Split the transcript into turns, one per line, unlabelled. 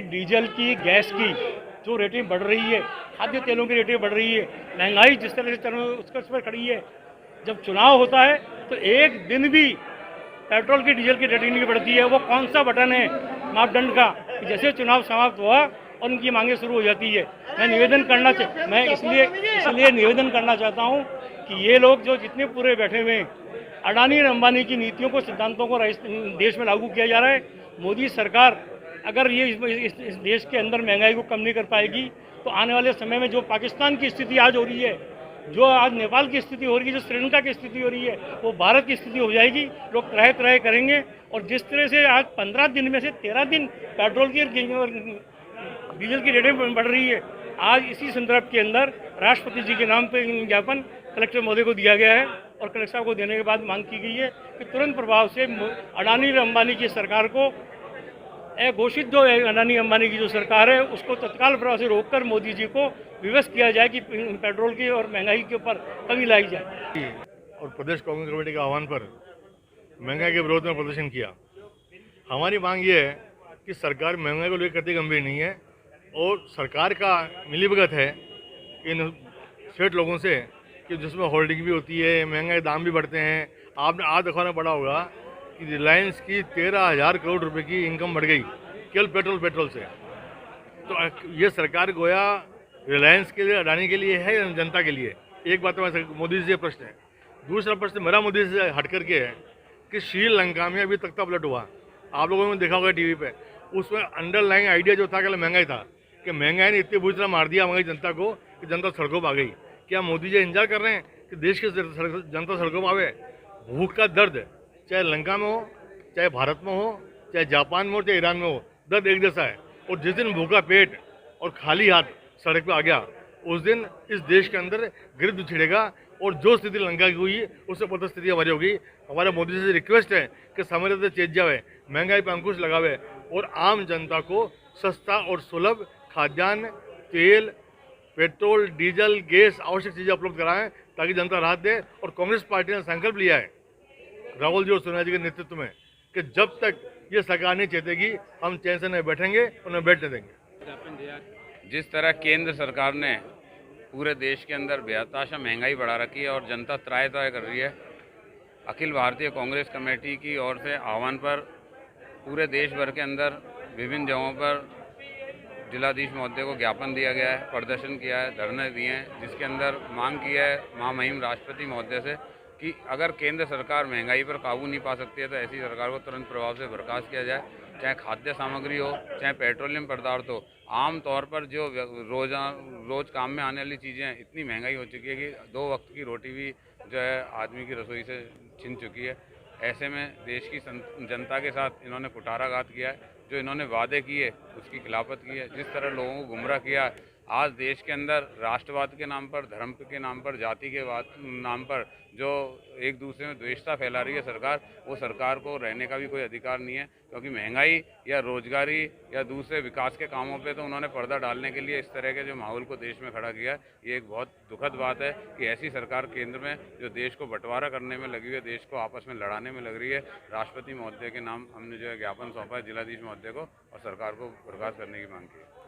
Diesel की, gas की जो रेटें बढ़ रही है, खाद्य तेलों की रेटें बढ़ रही है, महंगाई जिस तरह से उसके उस पर खड़ी है, जब चुनाव होता है तो एक दिन भी पेट्रोल की, डीजल की रेटिंग नहीं बढ़ती है। वो कौन सा बटन है मापदंड का कि जैसे चुनाव समाप्त हुआ और उनकी मांगें शुरू हो जाती है। मैं इसलिए निवेदन करना चाहता हूँ कि ये लोग जो जितने पूरे बैठे हुए हैं, अडानी और अंबानी की नीतियों को, सिद्धांतों को देश में लागू किया जा रहा है। मोदी सरकार अगर ये इस देश के अंदर महंगाई को कम नहीं कर पाएगी तो आने वाले समय में जो पाकिस्तान की स्थिति आज हो रही है, जो आज नेपाल की स्थिति हो रही है, जो श्रीलंका की स्थिति हो रही है, वो भारत की स्थिति हो जाएगी। लोग त्राह त्राह करेंगे। और जिस तरह से आज 15 दिन में से 13 दिन पेट्रोल की और डीजल की रेटें बढ़ रही है, आज इसी संदर्भ के अंदर राष्ट्रपति जी के नाम पर ज्ञापन कलेक्टर महोदय को दिया गया है और कलेक्टर साहब को देने के बाद मांग की गई है कि तुरंत प्रभाव से अडानी और अंबानी की सरकार को, घोषित जो अडानी अंबानी की जो सरकार है, उसको तत्काल प्रभाव से रोककर मोदी जी को विवश किया जाए कि पेट्रोल की और महंगाई के ऊपर कमी लाई जाए।
और प्रदेश कांग्रेस कमेटी के आह्वान पर महंगाई के विरोध में प्रदर्शन किया। हमारी मांग ये है कि सरकार महंगाई को लेकर कतई गंभीर नहीं है और सरकार का मिलीभगत है इन सेठ लोगों से कि जिसमें होल्डिंग भी होती है, महंगाई दाम भी बढ़ते हैं। आपने आज अखबार में पढ़ा होगा कि रिलायंस की 13,000 करोड़ रुपए की इनकम बढ़ गई केवल पेट्रोल से। तो ये सरकार गोया रिलायंस के लिए, अडानी के लिए है या जनता के लिए? एक बात तो मोदी जी से प्रश्न है। दूसरा प्रश्न मेरा मोदी जी से हट करके है कि श्रीलंका में अभी तख्ता पलट हुआ, आप लोगों ने देखा होगा टीवी पे। उसमें अंडरलाइन आइडिया जो था कि महंगाई था, कि महंगाई ने इतनी बुरी तरह मार दिया हमारी जनता को कि जनता सड़कों पर आ गई। क्या मोदी जी इंतजार कर रहे हैं कि देश की जनता सड़कों पर आवे? भूख का दर्द चाहे लंका में हो, चाहे भारत में हो, चाहे जापान में हो, चाहे ईरान में हो, दर्द एक जैसा है। और जिस दिन भूखा पेट और खाली हाथ सड़क पे आ गया, उस दिन इस देश के अंदर गिरफ्त छिड़ेगा और जो स्थिति लंका की हुई उससे पता स्थिति हमारी होगी। हमारे मोदी जी से रिक्वेस्ट है कि समय रहते चेत जावे, महंगाई पर अंकुश लगावे और आम जनता को सस्ता और सुलभ खाद्यान्न, तेल, पेट्रोल, डीजल, गैस, आवश्यक चीज़ें उपलब्ध कराएं ताकि जनता राहत दे। और कांग्रेस पार्टी ने संकल्प लिया है राहुल जी और सोनिया जी के नेतृत्व में कि जब तक ये सरकार नहीं चेतेगी हम चैन से नहीं बैठेंगे और न बैठने देंगे।
जिस तरह केंद्र सरकार ने पूरे देश के अंदर बेतहाशा महंगाई बढ़ा रखी है और जनता त्राह कर रही है, अखिल भारतीय कांग्रेस कमेटी की ओर से आह्वान पर पूरे देश भर के अंदर विभिन्न जगहों पर जिलाधीश महोदय को ज्ञापन दिया गया है, प्रदर्शन किया है, धरने दिए हैं, जिसके अंदर मांग की है महामहिम राष्ट्रपति महोदय से कि अगर केंद्र सरकार महंगाई पर काबू नहीं पा सकती है तो ऐसी सरकार को तुरंत प्रभाव से बर्खास्त किया जाए। चाहे खाद्य सामग्री हो, चाहे पेट्रोलियम पदार्थ हो, आम तौर पर जो रोज़ काम में आने वाली चीज़ें, इतनी महंगाई हो चुकी है कि 2 वक्त की रोटी भी जो है आदमी की रसोई से छिन चुकी है। ऐसे में देश की जनता के साथ इन्होंने कुठाराघात किया है। जो इन्होंने वादे किए उसकी खिलाफत की है। जिस तरह लोगों को गुमराह किया, आज देश के अंदर राष्ट्रवाद के नाम पर, धर्म के नाम पर, जाति के नाम पर जो एक दूसरे में द्वेषता फैला रही है सरकार, वो सरकार को रहने का भी कोई अधिकार नहीं है। क्योंकि महंगाई या रोजगारी या दूसरे विकास के कामों पे तो उन्होंने पर्दा डालने के लिए इस तरह के जो माहौल को देश में खड़ा किया, ये एक बहुत दुखद बात है कि ऐसी सरकार केंद्र में जो देश को बंटवारा करने में लगी हुई है, देश को आपस में लड़ाने में लग रही है। राष्ट्रपति महोदय के नाम हमने जो है ज्ञापन सौंपा है जिलाधीश महोदय को और सरकार को बर्खास्त करने की मांग की है।